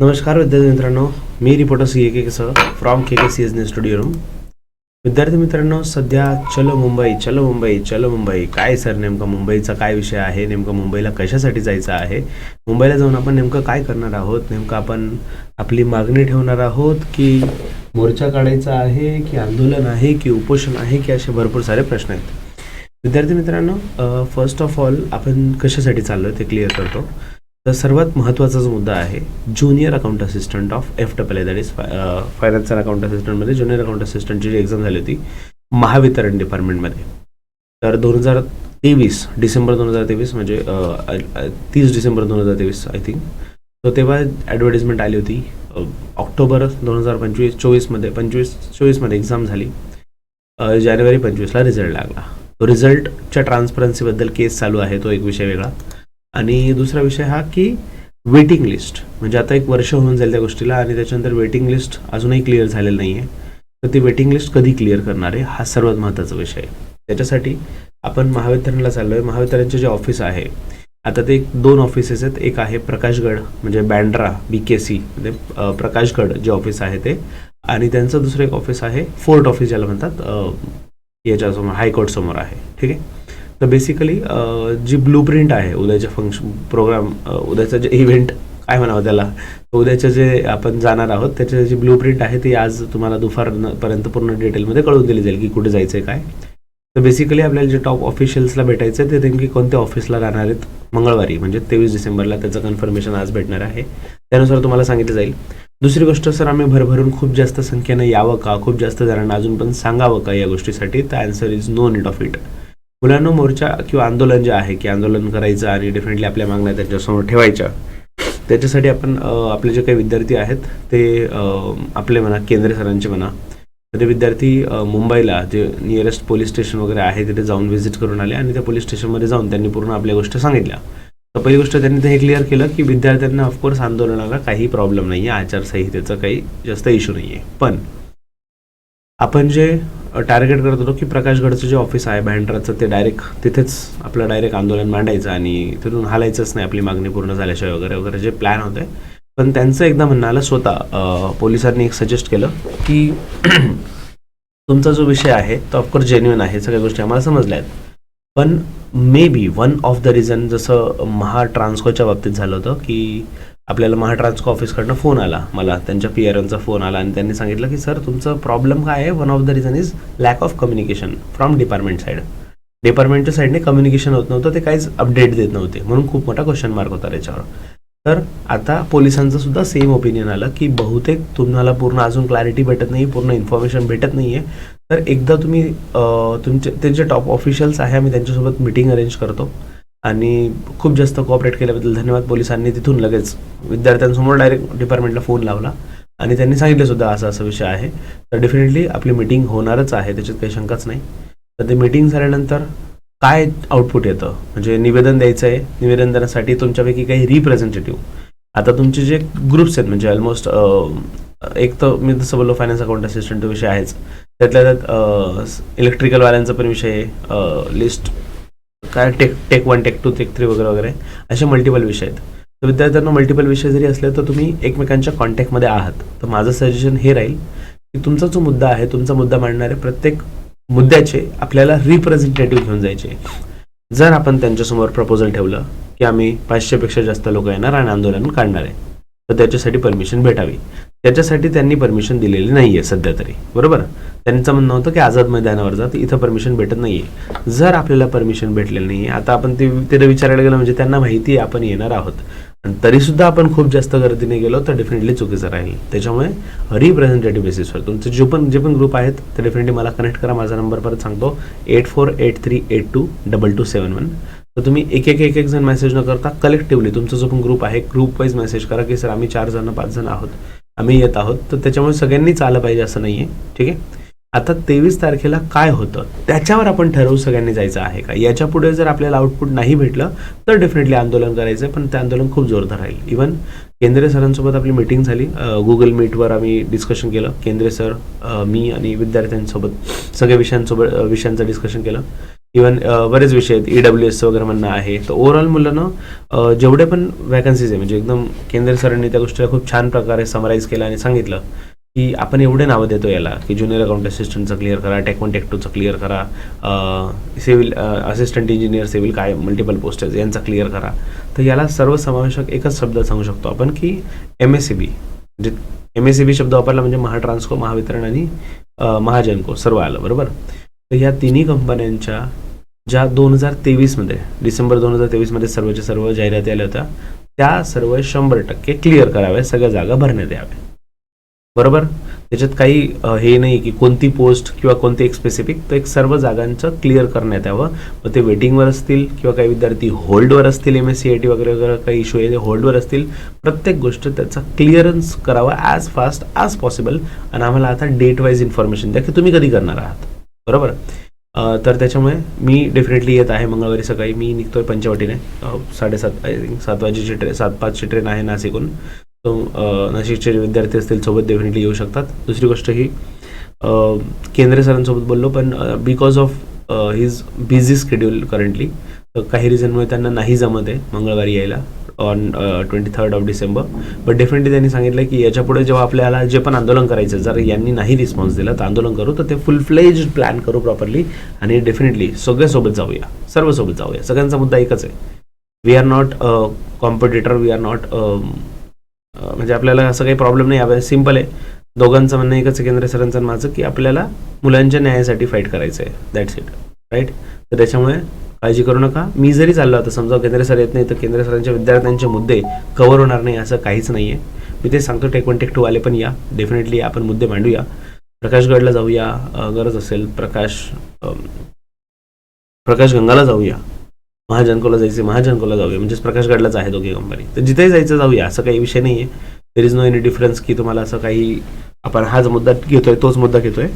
नमस्कार विद्यार्थी मित्रांनो, मी reporter K sir from K news studio room. विद्यार्थी मित्रांनो, सध्या चलो मुंबई चलो मुंबई चलो मुंबई काय सर, नेमकं मुंबईचा काय विषय आहे, नेमकं मुंबईला कशासाठी जायचं आहे, मुंबईला जाऊन आपण नेमकं काय करणार आहोत, नेमकं आपण आपली मागणी ठेवणार आहोत की मोर्चा काढायचा आहे की आंदोलन आहे की उपोषण आहे की असे भरपूर सारे प्रश्न आहेत. विद्यार्थी मित्रांनो, फर्स्ट ऑफ ऑल आपण कशासाठी चाललो ते क्लिअर करतो. तर सर्वात महत्त्वाचा जो मुद्दा आहे, junior account assistant of FAA, that is financial account असिस्टंटमध्ये ज्युनियर अकाउंट असिस्टंटची जी एक्झाम झाली होती महावितरण डिपार्टमेंटमध्ये. तर 2023 डिसेंबर 2023 म्हणजे 30 डिसेंबर 2023 आय थिंक. तर तेव्हा ॲडव्हर्टिजमेंट आली होती. ऑक्टोबर 2024मध्ये एक्झाम झाली. जानेवारी 25ला रिझल्ट लागला. तो रिझल्टच्या ट्रान्सपरन्सीबद्दल केस चालू आहे, तो एक विषय वेगळा. आणि दुसरा विषय हा की वेटिंग लिस्ट, म्हणजे आता 1 वर्ष होऊन जाईल त्या गोष्टीला आणि त्याच्यानंतर वेटिंग लिस्ट अजूनही क्लिअर झालेलं नाही आहे. तर ती वेटिंग लिस्ट कधी क्लिअर करणार आहे हा सर्वात महत्त्वाचा विषय आहे. त्याच्यासाठी आपण महावितरणला चाललो आहे. महावितरणचे जे ऑफिस आहे, आता ते 2 ऑफिसेस आहेत. एक आहे प्रकाशगड म्हणजे बँड्रा BKC म्हणजे प्रकाशगड जे ऑफिस आहे ते, आणि त्यांचं दुसरं एक ऑफिस आहे फोर्ट ऑफिस ज्याला म्हणतात, याच्यासमोर हायकोर्टसमोर आहे. ठीक आहे. तर बेसिकली जी ब्लूप्रिंट आहे उद्याच्या प्रोग्राम, उद्याचं जे इव्हेंट काय म्हणावं त्याला, उद्याचं जे आपण जाणार आहोत त्याची जी ब्लूप्रिंट आहे ती आज तुम्हाला दुपारपर्यंत पूर्ण डिटेलमध्ये कळवून दिली जाईल की कुठे जायचं आहे काय. तर बेसिकली आपल्याला जे टॉप ऑफिशियल्सला भेटायचं आहे ते नेमकी कोणत्या ऑफिसला राहणार आहेत मंगळवारी म्हणजे 23 डिसेंबरला त्याचं कन्फर्मेशन आज भेटणार आहे. त्यानुसार तुम्हाला सांगितलं जाईल. दुसरी गोष्ट, सर आम्ही भरभरून खूप जास्त संख्येनं यावं का, खूप जास्त जणांना अजून पण सांगावं का या गोष्टीसाठी, तर answer is no need of it. मुलांनो, मोर्चा किंवा आंदोलन जे आहे की आंदोलन करायचं आणि डेफिनेटली आपल्या मागण्या त्यांच्यासमोर ठेवायच्या, त्याच्यासाठी आपण आपले जे काही विद्यार्थी आहेत ते आपले म्हणा, केंद्रे सरांचे म्हणा, ते विद्यार्थी मुंबईला जे नियरेस्ट पोलीस स्टेशन वगैरे आहे तिथे जाऊन व्हिजिट करून आले आणि त्या पोलीस स्टेशनमध्ये जाऊन त्यांनी पूर्ण आपल्या गोष्टी सांगितल्या. तर पहिली गोष्ट त्यांनी ते हे क्लिअर केलं की विद्यार्थ्यांना ऑफकोर्स आंदोलनाला काही प्रॉब्लेम नाही आहे, आचारसंहितेचा काही जास्त इश्यू नाही आहे. पण आपण जे टार्गेट करत होतो की प्रकाशगडचं जे ऑफिस आहे बँड्राचं, ते तिथेच आपलं डायरेक्ट आंदोलन मांडायचं आणि तिथून हालायचंच नाही आपली मागणी पूर्ण झाल्याशिवाय वगैरे वगैरे जे प्लॅन होते. पण त्यांचं एकदा म्हणणं आलं, स्वतः पोलिसांनी एक सजेस्ट केलं की तुमचा जो विषय आहे तो ऑफकोर्स जेन्युइन आहे, सगळ्या गोष्टी आम्हाला समजल्या आहेत, पण may be one of the reason, जसं महाट्रान्सकोच्या बाबतीत झालं होतं की आपल्याला महाट्रान्सको ऑफिसकडनं फोन आला, मला त्यांच्या PRNचा फोन आला आणि त्यांनी सांगितलं की सर तुमचं प्रॉब्लेम काय आहे, one of the reason is lack of communication from department side. डिपार्टमेंटच्या साईडने कम्युनिकेशन होत नव्हतं, ते काहीच अपडेट देत नव्हते, म्हणून खूप मोठा क्वेश्चन मार्क होता त्याच्यावर. तर आता पोलिसांचं सुद्धा सेम ओपिनियन आलं की बहुतेक तुम्हाला पूर्ण अजून क्लॅरिटी भेटत नाही, पूर्ण इन्फॉर्मेशन भेटत नाही आहे. तर एकदा तुम्ही ते जे टॉप ऑफिशियल्स आहे आम्ही त्यांच्यासोबत मीटिंग अरेंज करतो. आणि खूप जास्त कोऑपरेट केल्याबद्दल धन्यवाद. पोलिसांनी तिथून लगेच विद्यार्थ्यांसमोर डायरेक्ट डिपार्टमेंटला फोन लावला आणि त्यांनी सांगितलं सुद्धा असा असा विषय आहे, तर डेफिनेटली आपली मीटिंग होणारच आहे, त्याच्यात काही शंकाच नाही. तर ते मीटिंग झाल्यानंतर काय आउटपुट येतं, म्हणजे निवेदन द्यायचं आहे, निवेदन देण्यासाठी तुमच्यापैकी काही रिप्रेझेंटेटिव्ह, आता तुमचे जे ग्रुप्स आहेत म्हणजे ऑलमोस्ट एक तर मी जसं बोललो फायनान्स अकाउंट असिस्टंट विषय आहेच, त्यातल्या त्यात इलेक्ट्रिकलवाल्यांचा पण विषय आहे, लिस्ट काय टेक 1 टेक 2 टेक 3 वगैरे वगैरे असे मल्टिपल विषय आहेत. तर विद्यार्थ्यांना मल्टिपल विषय जरी असले तर तुम्ही एकमेकांच्या कॉन्टॅक्टमध्ये आहात. तर माझं सजेशन हे राहील की तुमचा जो मुद्दा आहे, तुमचा मुद्दा मांडणारे प्रत्येक मुद्द्याचे आपल्याला रिप्रेझेंटेटिव्ह घेऊन जायचे. जर आपण त्यांच्यासमोर प्रपोजल ठेवलं की आम्ही 500पेक्षा जास्त लोक येणार आणि आंदोलन काढणार आहे, तर त्याच्यासाठी परमिशन भेटावी. त्याच्यासाठी त्यांनी परमिशन दिलेली नाही आहे सध्या तरी, बरोबर. त्यांचं म्हणणं होतं की आझाद मैदानावर जा, इथं परमिशन भेटत नाही आहे. जर आपल्याला परमिशन भेटलेलं नाही आहे, आता आपण तिथे विचारायला गेलं म्हणजे त्यांना माहिती आहे आपण येणार आहोत, आणि तरीसुद्धा आपण खूप जास्त गर्दीने गेलो तर डेफिनेटली चुकीचं राहील. त्याच्यामुळे रिप्रेझेंटेटिव्ह बेसिसवर तुमचे जे पण ग्रुप आहेत ते डेफिनेटली मला कनेक्ट करा. माझा नंबर परत सांगतो 8483822271. तर तुम्ही एक जण मेसेज न करता कलेक्टिव्हली तुमचा जो पण ग्रुप आहे ग्रुप वाईज मेसेज करा की सर आम्ही 4 जण 5 जण आहोत, आम्ही येत आहोत. तर त्याच्यामुळे सगळ्यांनीच आलं पाहिजे असं नाही आहे. ठीक आहे. आता 23 तारखेला काय होतं त्याच्यावर आपण ठरवू सगळ्यांनी जायचं आहे का. याच्या पुढे जर आपल्याला आउटपुट नाही भेटलं तर डेफिनेटली आंदोलन करायचं, पण ते आंदोलन खूप जोरदार राहील. इव्हन केंद्रे सरांसोबत आपली मीटिंग झाली, गुगल मीटवर आम्ही डिस्कशन केलं. केंद्रे सर, मी आणि विद्यार्थ्यांसोबत सगळ्या विषयांचं डिस्कशन केलं. इवन बरेच विषय आहेत, EWS वगैरे म्हणणं आहे. तर ओव्हरऑल मुलांना जेवढे पण वॅकन्सीज आहे म्हणजे एकदम केंद्र सरांनी त्या गोष्टीला खूप छान प्रकारे समराईज केलं आणि सांगितलं की आपण एवढे नावं देतो याला की ज्युनियर अकाउंट असिस्टंटचं क्लिअर करा, टेक 1 टेक 2चं क्लिअर करा, सिव्हिल असिस्टंट इंजिनियर सिव्हिल काय मल्टिपल पोस्ट आहेत यांचा क्लिअर करा. तर याला सर्वसमावेशक एकच शब्द सांगू शकतो आपण की MSCB. म्हणजे MSCB शब्द वापरला म्हणजे महाट्रान्सको, महावितरण आणि महाजनको सर्व आलं बरोबर. तर ह्या तिन्ही कंपन्यांच्या ज्या 2023 डिसेंबर 2023 सर्वच्या सर्व जाहिराती आल्या होत्या त्या सर्व 100% क्लिअर कराव्या, सगळ्या जागा भरण्यात याव्या बरोबर. त्याच्यात काही हे नाही की कोणती पोस्ट किंवा कोणती एक स्पेसिफिक, तर एक सर्व जागांचं क्लिअर करण्यात यावं. मग ते वेटिंगवर असतील किंवा काही विद्यार्थी होल्डवर असतील, MSCIT वगैरे वगैरे काही इश्यू आहे ते होल्डवर असतील, प्रत्येक गोष्ट त्याचा क्लिअरन्स करावा ॲज फास्ट ॲज पॉसिबल. आणि आम्हाला आता डेट वाईज इन्फॉर्मेशन द्या की तुम्ही कधी करणार आहात बरोबर. तर त्याच्यामुळे मी डेफिनेटली येत आहे मंगळवारी सकाळी. मी निघतोय पंचवटीने 7:30 आय थिंक 7 वाजेची ट्रेन, 7:05ची ट्रेन आहे नाशिकहून. तो नाशिकचे जे विद्यार्थी असतील सोबत डेफिनेटली येऊ शकतात. दुसरी गोष्ट ही केंद्र सरांसोबत बोललो पण because of his busy schedule currently तर काही रिझनमुळे त्यांना नाही जमत आहे मंगळवारी यायला ऑन 23 डिसेंबर. बट डेफिनेटली त्यांनी सांगितलं की याच्यापुढे जेव्हा आपल्याला जे पण आंदोलन करायचं जर यांनी नाही रिस्पॉन्स दिला तर आंदोलन करू, तर ते फुल फ्लेज्ड प्लॅन करू प्रॉपरली आणि डेफिनेटली सगळ्यासोबत जाऊया, सर्वसोबत जाऊया. सगळ्यांचा मुद्दा एकच आहे, we are not competitor, we are not म्हणजे आपल्याला असं काही प्रॉब्लेम नाही. आपल्याला सिम्पल आहे, दोघांचं म्हणणं एकच आहे केंद्र सरांचं आणि माझं की आपल्याला मुलांच्या न्यायासाठी फाईट करायचं आहे, दॅट्स इट राईट. तर त्याच्यामुळे काळजी करू नका. मी जरी चाललो आता समजा केंद्र सर येत नाही तर केंद्र सरांच्या विद्यार्थ्यांचे मुद्दे कव्हर होणार नाही असं काहीच नाही आहे. मी ते सांगतो, टेक 1 टेक 2 आले पण या, डेफिनेटली आपण मुद्दे मांडूया. प्रकाशगडला जाऊया, गरज असेल प्रकाश गंगाला जाऊया, महाजनकोला जायचं महाजनकोला जाऊया, म्हणजेच प्रकाशगडलाच आहे दोघे कंपनी. तर जिथेही जायचं जाऊया, असं काही विषय नाही आहे. There is no any difference की तुम्हाला असं काही आपण हाच मुद्दा घेतोय तोच मुद्दा घेतोय.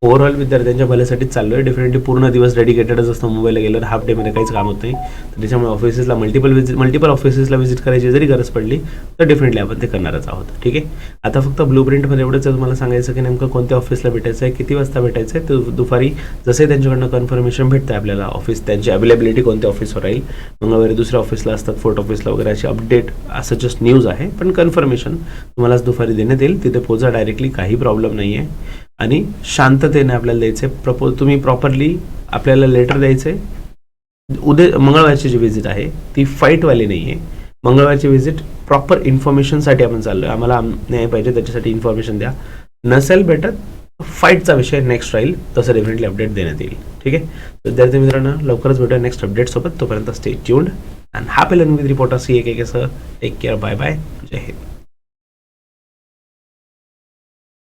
ओव्हरऑल विद्यार्थ्यांच्या भल्यासाठीच चाललोय. डेफिनेटली पूर्ण दिवस डेडिकेटेडच असतं मुंबईला गेलं, हाफ डेमध्ये काहीच काम होत नाही. तर त्याच्यामुळे ऑफिसेसला मल्टिपल ऑफिसेसला व्हिजिट करायची जरी गरज पडली तर डेफिनेटली आपण ते करणारच आहोत. ठीक आहे. आता फक्त ब्लूप्रिंटमध्ये एवढंच तुम्हाला सांगायचं की नेमकं कोणत्या ऑफिसला भेटायचं आहे, किती वाजता भेटायचं आहे. तर दुपारी जसे त्यांच्याकडनं कन्फर्मेशन भेटतं आपल्याला ऑफिस, त्यांची अवेलेबिलिटी कोणत्या ऑफिसवर राहील. मंगळवारी दुसऱ्या ऑफिसला असतात, फोर्ट ऑफिसला वगैरे अशी अपडेट असं जस्ट न्यूज आहे, पण कन्फर्मेशन तुम्हालाच दुपारी देण्यात येईल. तिथे पोचा डायरेक्टली, काही प्रॉब्लेम नाही आहे. आणि शांततेने आपल्याला द्यायचं आहे. तुम्ही प्रॉपरली आपल्याला लेटर द्यायचं आहे. उद्या मंगळवारची जी व्हिजिट आहे ती फाईटवाली नाही आहे. मंगळवारची व्हिजिट प्रॉपर इन्फॉर्मेशनसाठी आपण चाललो आहे. आम्हाला न्याय पाहिजे, त्याच्यासाठी इन्फॉर्मेशन द्या. नसेल भेटत फाईटचा विषय नेक्स्ट राहील, तसं डेफिनेटली अपडेट देण्यात येईल. ठीक आहे. विद्यार्थी मित्रांनो, लवकरच भेटूया नेक्स्ट अपडेटसोबत. तोपर्यंत stay tuned and happy learning with reporter CAK. Take care, bye bye, जय हिंद.